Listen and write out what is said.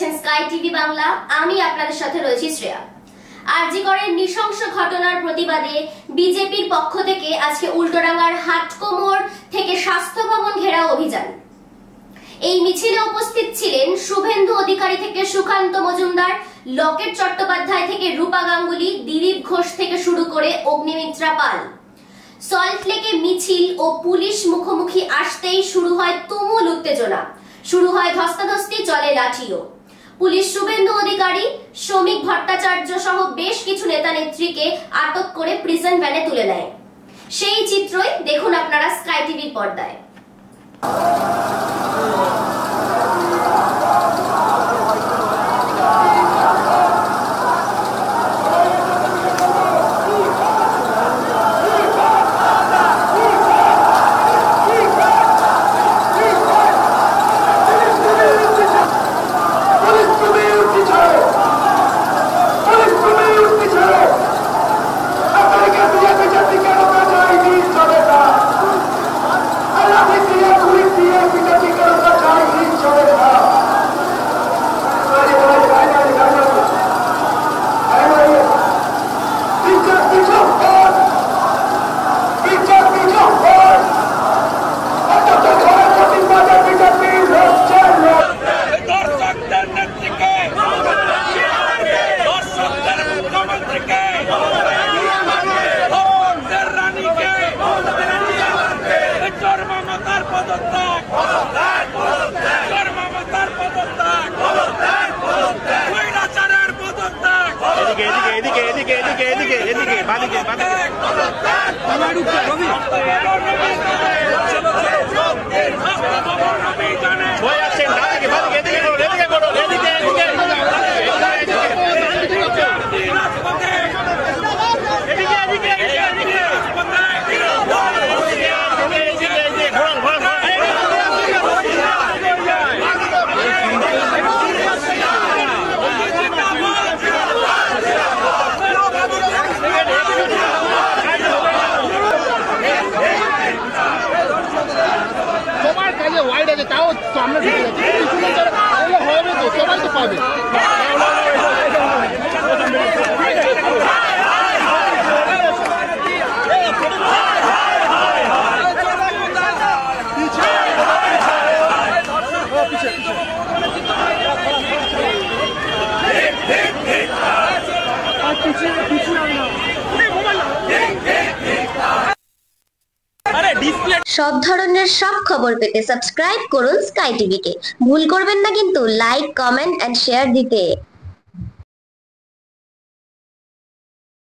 দেখছেন sky TV Bangla. আমি আপনাদের সাথে রয়েছি শ্রেয়া। আরজি করের নৃশংস ঘটনার প্রতিবাদে বিজেপির পক্ষ থেকে আজকে উল্টোডাঙ্গার হাটকোমর থেকে স্বাস্থ্য ভবন ঘেরাও অভিযান। এই মিছিলে উপস্থিত ছিলেন শুভেন্দু অধিকারী থেকে সুকান্ত মজুমদার, লকেট চট্টোপাধ্যায় থেকে রূপা গাঙ্গুলি, দিলীপ ঘোষ থেকে শুরু করে অগ্নিমিত্রা পাল। সল্টলেকে মিছিল ও পুলিশ মুখোমুখি আসতেই শুরু হয় তুমুল উত্তেজনা, শুরু হয় ধস্তাধস্তি, চলে লাঠিও। পুলিশ শুভেন্দু অধিকারী, শ্রমিক ভট্টাচার্য সহ বেশ কিছু নেতা নেত্রীকে আটক করে প্রিজন ভ্যানে তুলে নেয়। সেই চিত্রই দেখুন আপনারা স্কাই টিভির পর্দায়। সব ধরনের সব খবর পেতে সাবস্ক্রাইব করুন স্কাই টিভিকে। ভুল করবেন না কিন্তু লাইক, কমেন্ট এন্ড শেয়ার দিতে।